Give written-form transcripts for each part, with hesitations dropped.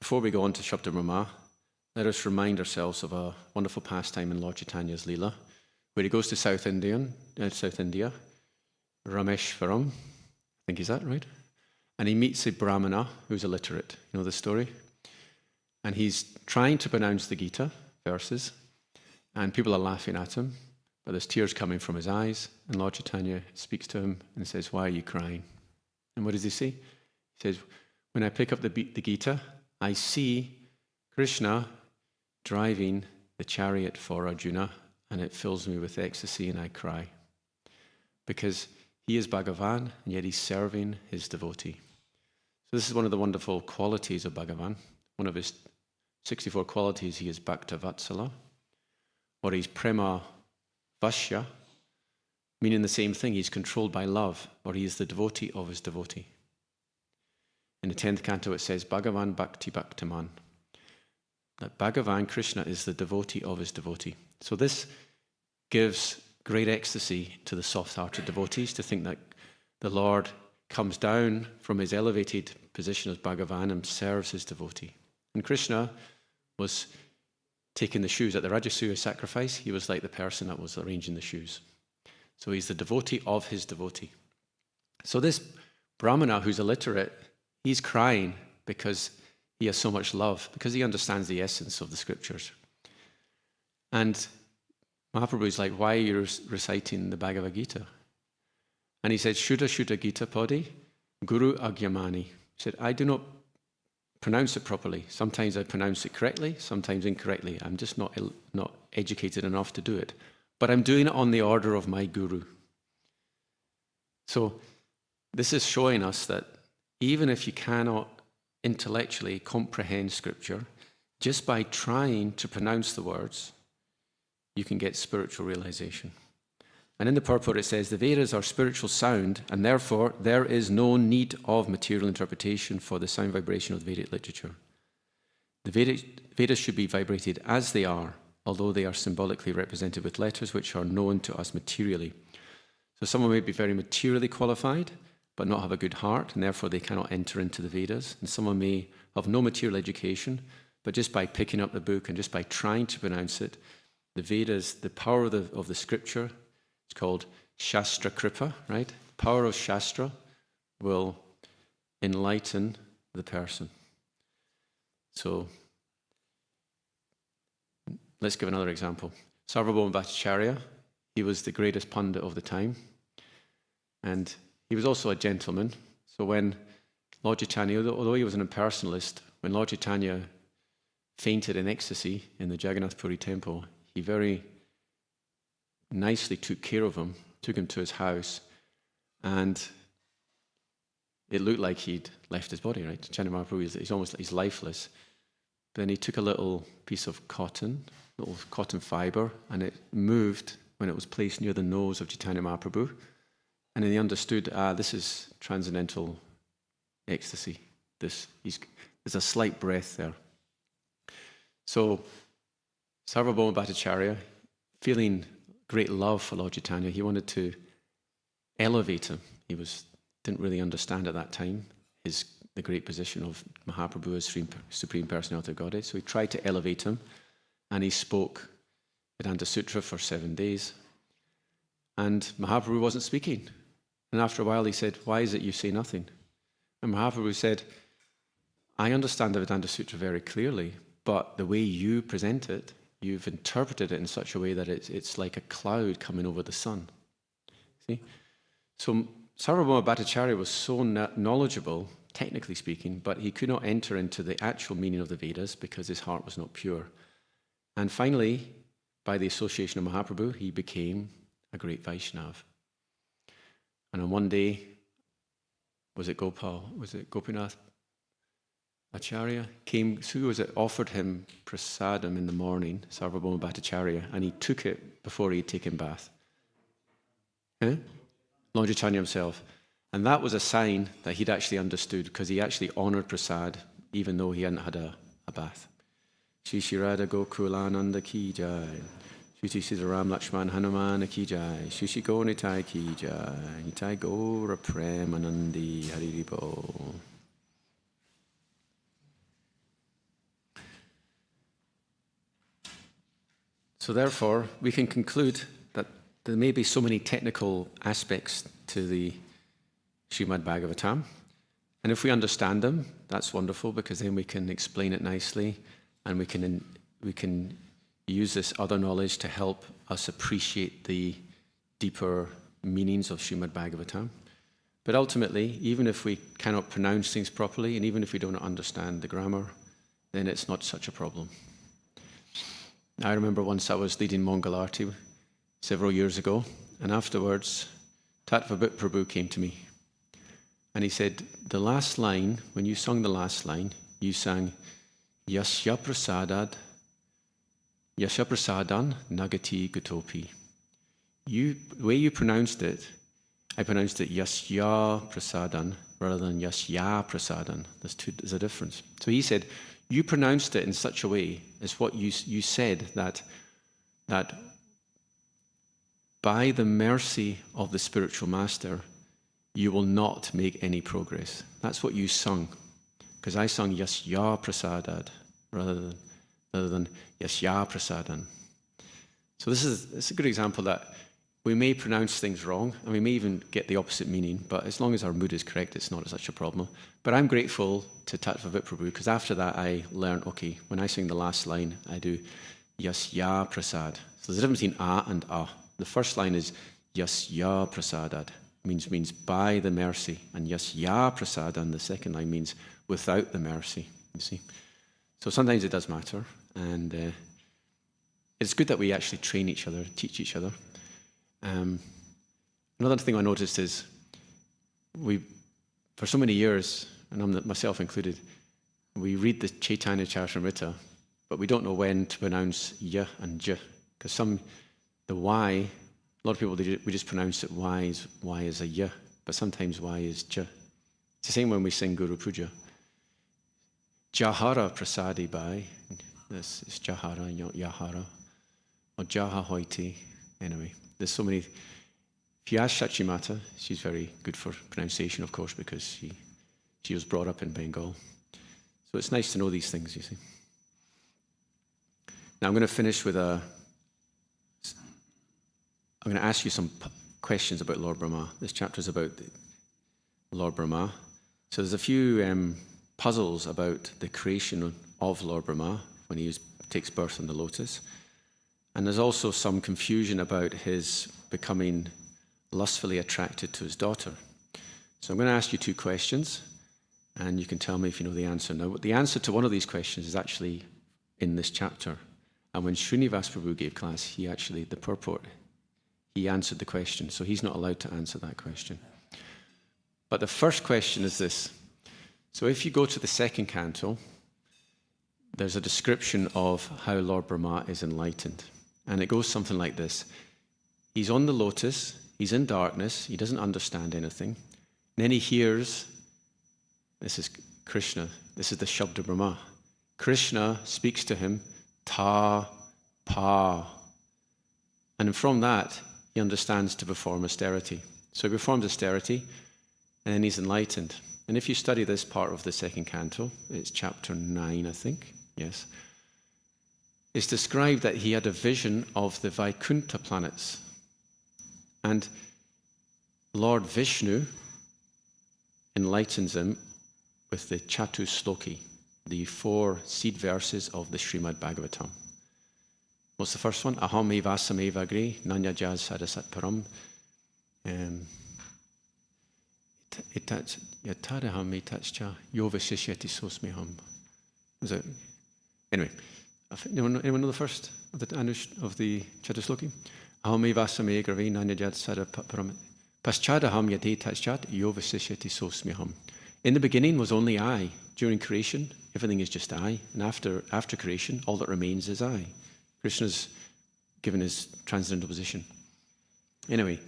before we go on to Shabda Brahma, let us remind ourselves of a wonderful pastime in Lord Chaitanya's Leela, where he goes to South India, Rameshwaram, I think is that right? And he meets a Brahmana who's illiterate. You know the story? And he's trying to pronounce the Gita verses, and people are laughing at him, but there's tears coming from his eyes, and Lord Chaitanya speaks to him and says, "Why are you crying?" And what does he say? He says, "When I pick up the Gita, I see Krishna driving the chariot for Arjuna, and it fills me with ecstasy, and I cry. Because he is Bhagavan, and yet he's serving his devotee." So this is one of the wonderful qualities of Bhagavan. One of his 64 qualities, he is Bhakta Vatsala, or he's Prema Vashya, meaning the same thing. He's controlled by love, or he is the devotee of his devotee. In the 10th canto it says, Bhagavan Bhakti Bhaktaman. That Bhagavan, Krishna, is the devotee of his devotee. So this gives great ecstasy to the soft-hearted devotees to think that the Lord comes down from his elevated position as Bhagavan and serves his devotee. And Krishna was taking the shoes at the Rajasuya sacrifice. He was like the person that was arranging the shoes. So he's the devotee of his devotee. So this Brahmana who's illiterate, he's crying because he has so much love, because he understands the essence of the scriptures. And Mahaprabhu is like, "Why are you reciting the Bhagavad Gita?" And he said, "Shuddha Shuddha Gita Padi, Guru Agyamani." He said, "I do not pronounce it properly. Sometimes I pronounce it correctly, sometimes incorrectly. I'm just not educated enough to do it. But I'm doing it on the order of my Guru." So this is showing us that even if you cannot intellectually comprehend scripture, just by trying to pronounce the words, you can get spiritual realization. And in the purport it says, "The Vedas are spiritual sound, and therefore there is no need of material interpretation for the sound vibration of the Vedic literature. The Vedas should be vibrated as they are, although they are symbolically represented with letters which are known to us materially." So someone may be very materially qualified, but not have a good heart, and therefore they cannot enter into the Vedas. And someone may have no material education, but just by picking up the book and just by trying to pronounce it, the Vedas, the power of the scripture, it's called Shastra Kripa, right? The power of Shastra will enlighten the person. So let's give another example. Sarvabhauma Bhattacharya, he was the greatest pundit of the time, and he was also a gentleman. So when Lord Chaitanya, although he was an impersonalist, when Lord Chaitanya fainted in ecstasy in the Jagannath Puri temple, he very nicely took care of him, took him to his house, and it looked like he'd left his body, right? Chaitanya Mahaprabhu, he's almost like he's lifeless. Then he took a little piece of cotton, little cotton fiber, and it moved when it was placed near the nose of Chaitanya Mahaprabhu. And then he understood, this is transcendental ecstasy. There's a slight breath there. So Sarvabhauma Bhattacharya, feeling great love for Lord Chaitanya, he wanted to elevate him. He didn't really understand at that time the great position of Mahaprabhu as Supreme Personality of Godhead. So he tried to elevate him, and he spoke Vedanta Sutra for 7 days. And Mahaprabhu wasn't speaking. And after a while he said, "Why is it you say nothing?" And Mahaprabhu said, "I understand the Vedanta Sutra very clearly, but the way you present it, you've interpreted it in such a way that it's like a cloud coming over the sun." See? So Sarvabhauma Bhattacharya was so knowledgeable, technically speaking, but he could not enter into the actual meaning of the Vedas because his heart was not pure. And finally, by the association of Mahaprabhu, he became a great Vaishnava. And on one day, was it Gopinath Acharya came, who was it, offered him prasadam in the morning, Sarvabhauma Bhattacharya, and he took it before he had taken bath. Lord Chaitanya himself. And that was a sign that he'd actually understood, because he actually honored prasad even though he hadn't had a bath. Shri Shri Radha Gokulananda ki jai. Shri Shri Ram Lakshman Hanuman ki jai. Shri Shri Gonitai ki jai. Nitai Gaura Premanandi Hariribo. So therefore, we can conclude that there may be so many technical aspects to the Srimad Bhagavatam. And if we understand them, that's wonderful, because then we can explain it nicely, and we can use this other knowledge to help us appreciate the deeper meanings of Srimad Bhagavatam. But ultimately, even if we cannot pronounce things properly, and even if we don't understand the grammar, then it's not such a problem. I remember once I was leading Mangalarti several years ago, and afterwards, Tattvabit Prabhu came to me. And he said, the last line, when you sung the last line, you sang, Yasya Prasadan Nagati Gutopi. The way you pronounced it, I pronounced it Yasya Prasadan rather than Yasya Prasadan. There's a difference. So he said, you pronounced it in such a way as what you said, that by the mercy of the spiritual master, you will not make any progress. That's what you sung. Because I sung Yasya Prasadad rather than Yasya Prasadan. So it's a good example that we may pronounce things wrong, and we may even get the opposite meaning, but as long as our mood is correct, it's not such a problem. But I'm grateful to Tattvabit Prabhu, because after that I learned, okay, when I sing the last line, I do Yasya Prasad. So there's a difference between A and A. The first line is Yasya Prasadad. Means by the mercy, and Yasya Prasadan, the second line, means without the mercy, you see. So sometimes it does matter, and it's good that we actually train each other, teach each other. Another thing I noticed is for so many years, and myself included, we read the Chaitanya Charitamrita, but we don't know when to pronounce Y and J, because the Y, a lot of people, we just pronounce it Y is a Y, but sometimes Y is J. It's the same when we sing Guru Puja. Jahara Prasadi Bai. This is Jahara, not Yahara. Or Jaha Hoiti. Anyway, there's so many. If you ask Shachimata, she's very good for pronunciation, of course, because she was brought up in Bengal. So it's nice to know these things, you see. Now I'm going to finish with I'm going to ask you some questions about Lord Brahma. This chapter is about Lord Brahma. So there's a few puzzles about the creation of Lord Brahma when he takes birth in the lotus. And there's also some confusion about his becoming lustfully attracted to his daughter. So I'm going to ask you two questions, and you can tell me if you know the answer. Now, the answer to one of these questions is actually in this chapter. And when Srinivas Prabhu gave class, he answered the question, so he's not allowed to answer that question. But the first question is this. So if you go to the second canto, there's a description of how Lord Brahma is enlightened. And it goes something like this. He's on the lotus, he's in darkness, he doesn't understand anything. And then he hears, this is Krishna, this is the Shabda Brahma. Krishna speaks to him, ta, pa. And from that, he understands to perform austerity. So he performs austerity, and then he's enlightened. And if you study this part of the second canto, it's chapter 9, I think, yes, it's described that he had a vision of the Vaikuntha planets. And Lord Vishnu enlightens him with the Chatusloki, the 4 seed verses of the Srimad Bhagavatam. What's the first one? Aham evasam evagre nanya jaz sadasat param yatadaham etachcha yovasishyati sosmiham. Anyway, anyone know the first of the Chatusloki? Aham evasam evagre nanya jaz sadasat param paschadaham yadetachchat yovasishyati sosmiham. In the beginning was only I. During creation, everything is just I. And after creation, all that remains is I. Krishna's given his transcendental position. Anyway,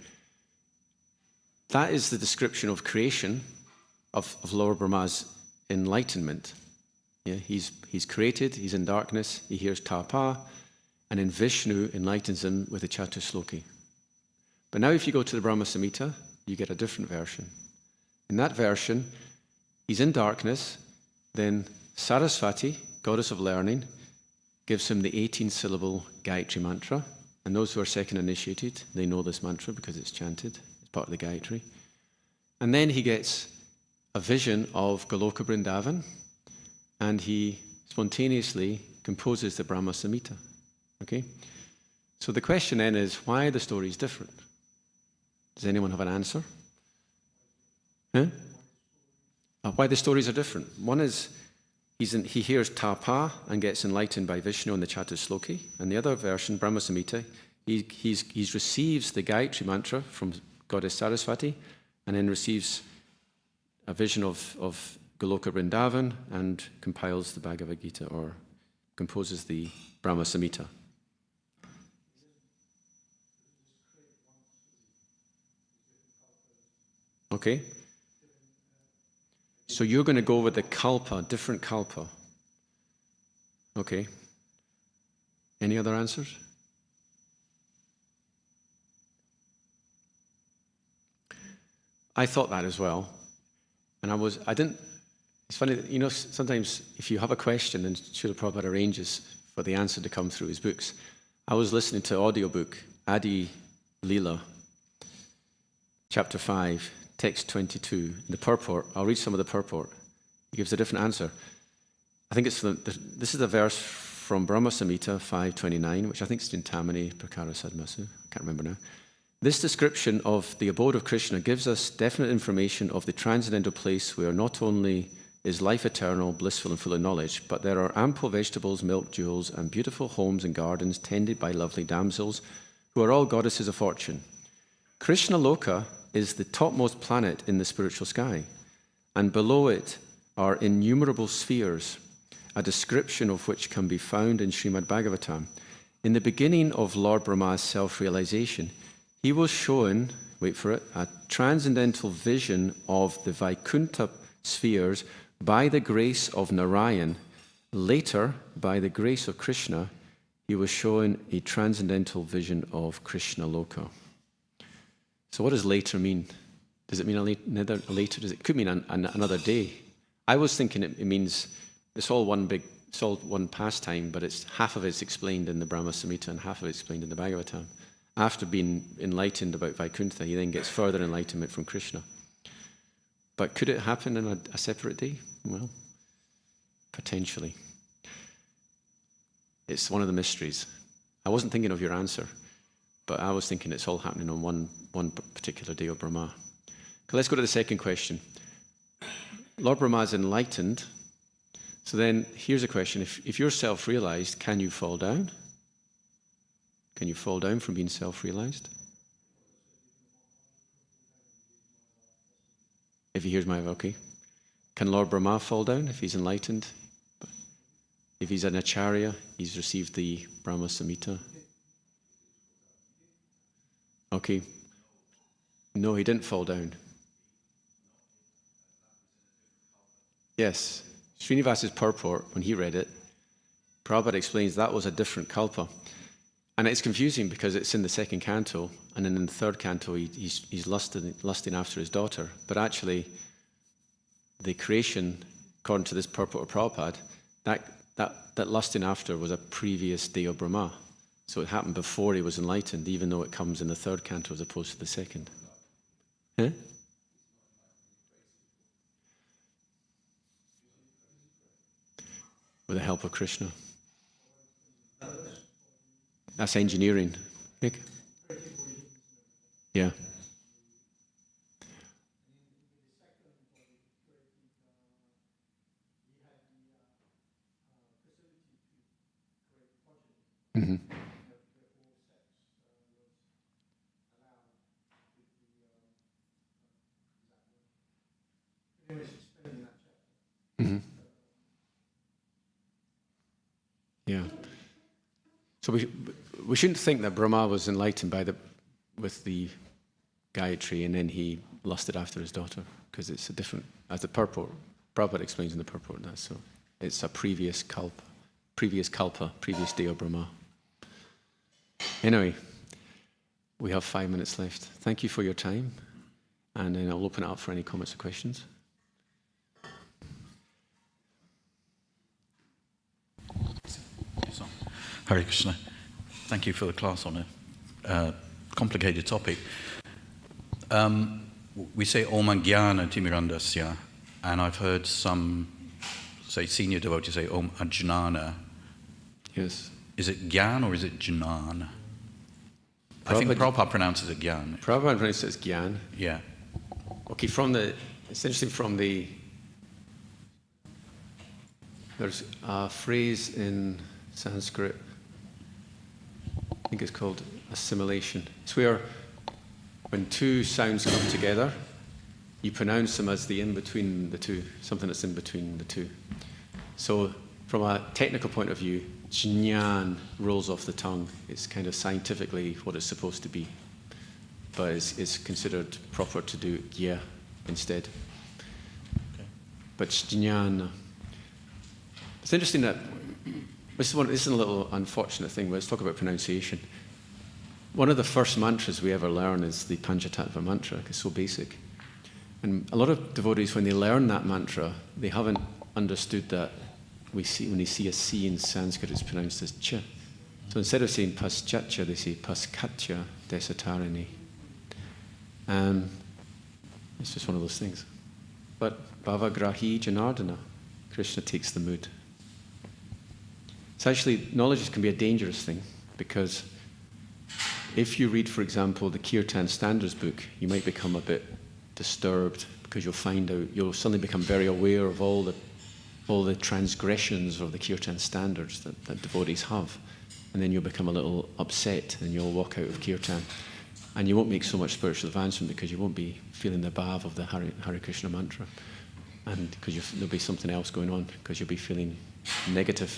that is the description of creation of Lord Brahma's enlightenment. Yeah, he's created, he's in darkness, he hears tapa, and then Vishnu enlightens him with the Chatusloki. But now if you go to the Brahma Samhita, you get a different version. In that version, he's in darkness, then Sarasvati, goddess of learning, gives him the 18-syllable Gayatri mantra. And those who are second initiated, they know this mantra because it's chanted. It's part of the Gayatri. And then he gets a vision of Goloka Vrindavan, and he spontaneously composes the Brahma Samhita. Okay? So the question then is, why are the stories different? Does anyone have an answer? Huh? Why the stories are different? One is he hears Tapa and gets enlightened by Vishnu in the Chatusloki, and the other version, Brahma Samhita, he receives the Gayatri mantra from Goddess Saraswati, and then receives a vision of Goloka Vrindavan and compiles the Bhagavad Gita, or composes the Brahma Samhita. Okay? So you're going to go with the kalpa, different kalpa. Okay. Any other answers? I thought that as well. And it's funny that, sometimes if you have a question and Srila Prabhupada arranges for the answer to come through his books. I was listening to audiobook, Adi Leela, chapter 5, text 22, the purport. I'll read some of the purport. He gives a different answer. I think this is a verse from Brahma Samhita 5:29, which I think is Chintamani Prakara Sadmasu. I can't remember now. This description of the abode of Krishna gives us definite information of the transcendental place where not only is life eternal, blissful, and full of knowledge, but there are ample vegetables, milk, jewels, and beautiful homes and gardens tended by lovely damsels, who are all goddesses of fortune. Krishna Loka is the topmost planet in the spiritual sky, and below it are innumerable spheres, a description of which can be found in Srimad Bhagavatam. In the beginning of Lord Brahma's self-realization, he was shown, wait for it, a transcendental vision of the Vaikuntha spheres by the grace of Narayan. Later, by the grace of Krishna, he was shown a transcendental vision of Krishna Loka. So what does later mean? Does it mean another later? It could mean another day. I was thinking it means it's all one pastime, but it's half of it's explained in the Brahma Samhita and half of it's explained in the Bhagavatam. After being enlightened about Vaikuntha, he then gets further enlightenment from Krishna. But could it happen in a separate day? Well, potentially. It's one of the mysteries. I wasn't thinking of your answer, but I was thinking it's all happening on one particular day of Brahma. Okay, let's go to the second question. Lord Brahma is enlightened. So then here's a question. If you're self-realized, can you fall down? Can you fall down from being self-realized? If he hears my okay. Can Lord Brahma fall down if he's enlightened? If he's an acharya, he's received the Brahma Samhita. Okay. No, he didn't fall down. Yes. Srinivas's purport, when he read it, Prabhupada explains that was a different kalpa. And it's confusing because it's in the second canto, and then in the third canto he's lusting after his daughter. But actually, the creation, according to this purport of Prabhupada, that lusting after was a previous day of Brahma. So it happened before he was enlightened, even though it comes in the third canto as opposed to the second. Huh? With the help of Krishna. That's engineering. Nick? Yeah. Mm-hmm. Mm-hmm. Yeah. So we shouldn't think that Brahma was enlightened with the Gayatri and then he lusted after his daughter, because it's a different, as the purport, Prabhupada explains in the purport that, so it's a previous kalpa, previous day of Brahma. Anyway, we have 5 minutes left. Thank you for your time, and then I'll open it up for any comments or questions. So. Hare Krishna. Thank you for the class on a complicated topic. We say Om Ajnana Timirandasya, and I've heard some, say, senior devotees say Om Ajnana. Yes. Is it Gyan or is it Jnan? I think Prabhupada pronounces it Gyan. Prabhupada pronounces it as Gyan. Yeah. Okay, it's interesting there's a phrase in Sanskrit, I think it's called assimilation. It's where when two sounds come together, you pronounce them as the in-between the two, something that's in between the two. So from a technical point of view, jnana rolls off the tongue. It's kind of scientifically what it's supposed to be. But it's considered proper to do gya instead. Okay. But jnana. It's interesting that this is a little unfortunate thing, but let's talk about pronunciation. One of the first mantras we ever learn is the Panchatattva mantra. It's so basic. And a lot of devotees, when they learn that mantra, they haven't understood that when they see a C in Sanskrit, it's pronounced as ch. So instead of saying paschatcha, they say paskatcha desatarini. It's just one of those things. But bhavagrahi janardana, Krishna takes the mood. It's actually, knowledge can be a dangerous thing, because if you read, for example, the Kirtan Standards book, you might become a bit disturbed, because you'll suddenly become very aware of all the transgressions of the Kirtan Standards that devotees have. And then you'll become a little upset and you'll walk out of Kirtan. And you won't make so much spiritual advancement because you won't be feeling the bhav of the Hare Krishna mantra. And because there'll be something else going on, because you'll be feeling negative.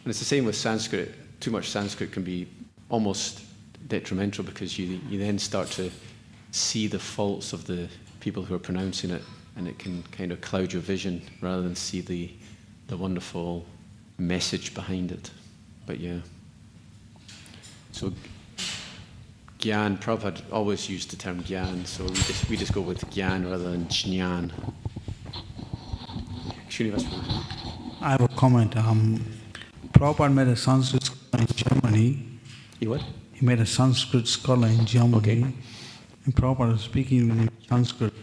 And it's the same with Sanskrit. Too much Sanskrit can be almost detrimental, because you then start to see the faults of the people who are pronouncing it, and it can kind of cloud your vision rather than see the wonderful message behind it. But yeah. So Gyan, Prabhupada always used the term Gyan, so we just go with Gyan rather than Jnana. I have a comment. Prabhupada made a Sanskrit scholar in Germany. He what? He made a Sanskrit scholar in Germany. Okay. And Prabhupada was speaking with him in Sanskrit.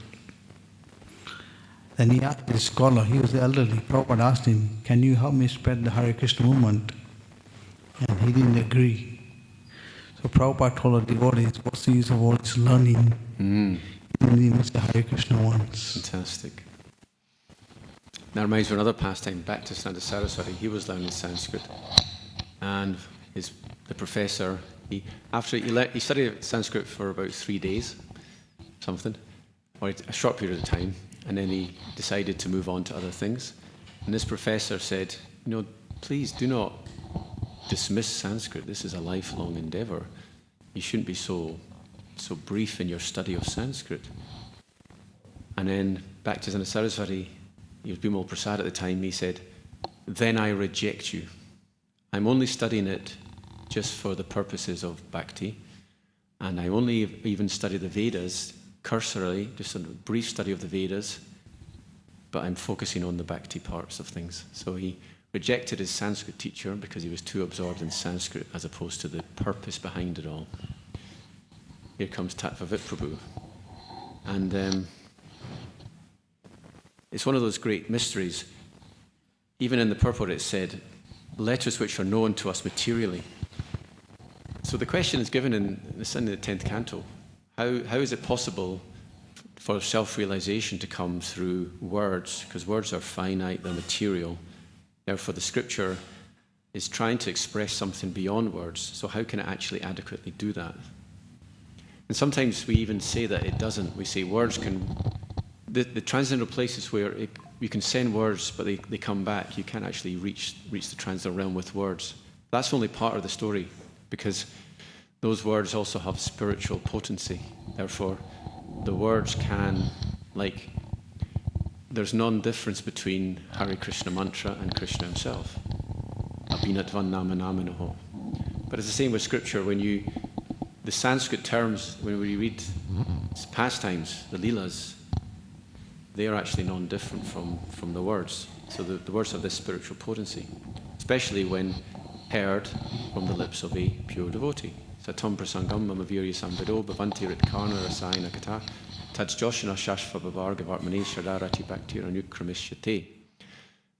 Then he asked the scholar, he was elderly. Prabhupada asked him, "Can you help me spread the Hare Krishna movement?" And he didn't agree. So Prabhupada told the devotees, what's the use of all this learning? Only Mr. Hare Krishna once. Fantastic. That reminds me of another pastime, Bhaktivedanta Saraswati. He was learning Sanskrit. And the professor, he studied Sanskrit for about 3 days, something, or a short period of time, and then he decided to move on to other things. And this professor said, please do not dismiss Sanskrit. This is a lifelong endeavor. You shouldn't be so brief in your study of Sanskrit. And then Bhaktivedanta Saraswati, he was Bimal Prasad at the time, he said, "Then I reject you. I'm only studying it just for the purposes of bhakti, and I only even study the Vedas cursorily, just a brief study of the Vedas, but I'm focusing on the bhakti parts of things." So he rejected his Sanskrit teacher because he was too absorbed in Sanskrit as opposed to the purpose behind it all. Here comes Tattvavit Prabhu. And it's one of those great mysteries. Even in the purport it said, letters which are known to us materially. So the question is given in the 10th canto. How is it possible for self-realization to come through words? Because words are finite, they're material. Therefore, the scripture is trying to express something beyond words. So how can it actually adequately do that? And sometimes we even say that it doesn't. We say words can... The transcendental places where you can send words, but they come back. You can't actually reach the transcendental realm with words. That's only part of the story, because those words also have spiritual potency. Therefore, the words can, there's non-difference between Hare Krishna mantra and Krishna himself. Abhinatvan nama naminoho. But it's the same with scripture. The Sanskrit terms, when we read pastimes, the leelas, they are actually non-different from the words. So the words have this spiritual potency, especially when heard from the lips of a pure devotee. Satam prasangam mamavirya samvido bhavanti ritkarna rasayana kata taj joshana shashva bavarga varmani shadarati bhakti ranukramishyate.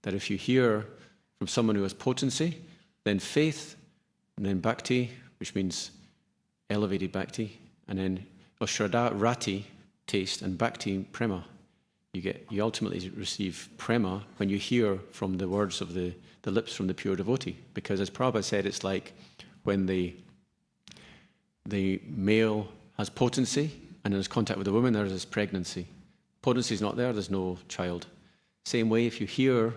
That if you hear from someone who has potency, then faith, and then bhakti, which means elevated bhakti, and then Shraddha, rati, taste, and bhakti, prema. You ultimately receive prema when you hear from the words of the lips from the pure devotee. Because as Prabhupada said, it's like when the male has potency and has contact with the woman, there is pregnancy. Potency is not there, there's no child. Same way, if you hear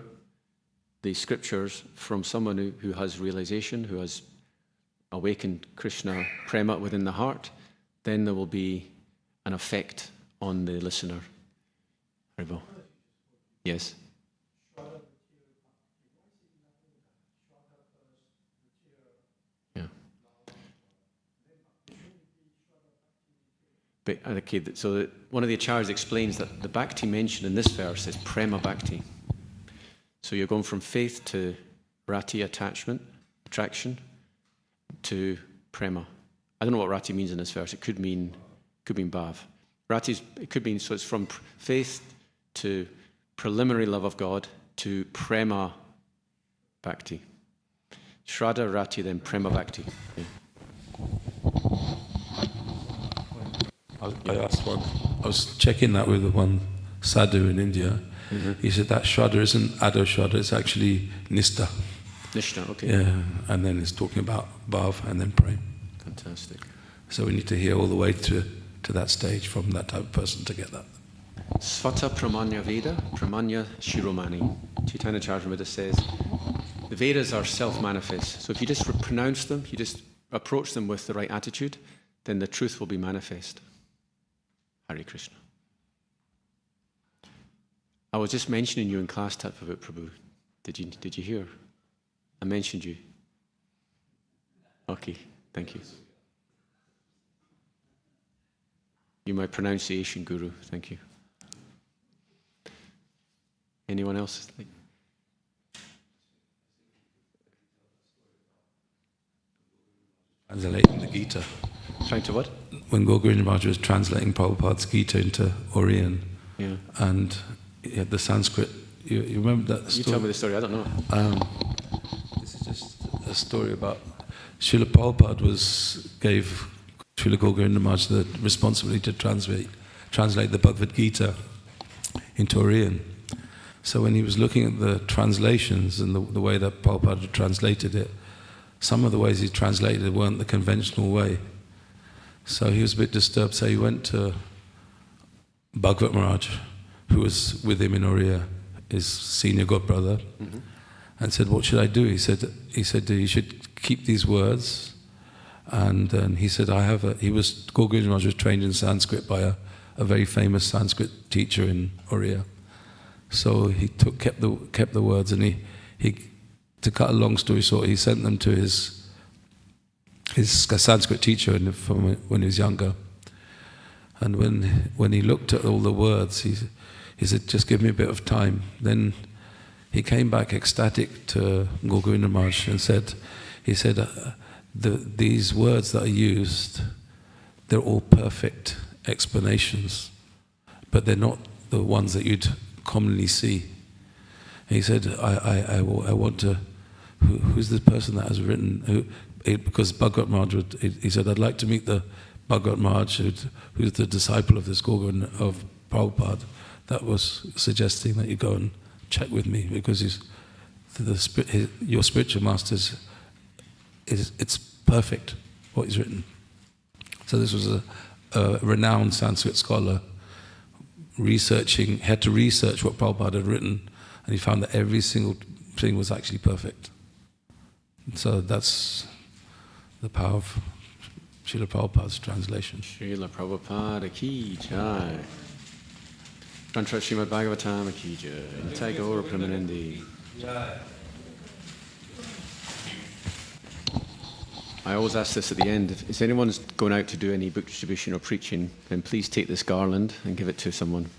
the scriptures from someone who has realization, who has awakened Krishna prema within the heart, then there will be an effect on the listener. Haribol. Yes. Yeah. But, okay, so one of the acharyas explains that the bhakti mentioned in this verse is prema bhakti. So you're going from faith to rati, attraction, to prema. I don't know what rati means in this verse. It could mean bhav. Rati, it could mean, so it's from faith to preliminary love of God to prema bhakti. Shraddha, rati, then prema bhakti. Yeah. I asked one. I was checking that with one sadhu in India. Mm-hmm. He said that Shraddha isn't Ado Shraddha, it's actually Nishta. Nishta, okay. Yeah, and then it's talking about bhav and then prem. Fantastic. So we need to hear all the way to that stage from that type of person to get that. Svata Pramanya Veda, Pramanya Shiromani. Chaitanya Charitamrita says, the Vedas are self-manifest. So if you just pronounce them, you just approach them with the right attitude, then the truth will be manifest. Hare Krishna. I was just mentioning you in class, Tattvavat Prabhu. Did you hear? I mentioned you. Okay, thank you. You're my pronunciation guru. Thank you. Anyone else? Translating the Gita. Trying to what? When Gauravendra Maharaj was translating Prabhupada's Gita into Oriyan, yeah. And he had the Sanskrit. You remember that story? You tell me the story, I don't know. This is just a story about Srila Prabhupada gave Srila Gauravendra Maharaj the responsibility to translate the Bhagavad Gita into Oriyan. So when he was looking at the translations and the way that Prabhupada had translated it, some of the ways he translated it weren't the conventional way. So he was a bit disturbed. So he went to Bhagavat Maharaj, who was with him in Oriya, his senior godbrother, mm-hmm. and said, "What should I do?" He said, "You should keep these words." And he said, Gauravendra Maharaj was trained in Sanskrit by a very famous Sanskrit teacher in Oriya. So he kept the words, and he to cut a long story short, he sent them to his Sanskrit teacher from when he was younger. And when he looked at all the words, he said, "Just give me a bit of time." Then he came back ecstatic to Gauravendra Maharaj and said, these words that are used, they're all perfect explanations, but they're not the ones that you'd commonly see. And he said, I want to, who's the person that has written, because Bhagavat Maharaj, he said, "I'd like to meet the Bhagavat Maharaj, who's the disciple of this Gauravendra, of Prabhupada, that was suggesting that you go and check with me, because your spiritual master's it's perfect, what he's written." So this was a renowned Sanskrit scholar had to research what Prabhupada had written, and he found that every single thing was actually perfect. So that's the power of Srila Prabhupada's translation. Srila Prabhupada ki jai. Tantra Srimad Bhagavatam ki jai. Nitai Gaura Premanandi. I always ask this at the end. If anyone's going out to do any book distribution or preaching, then please take this garland and give it to someone.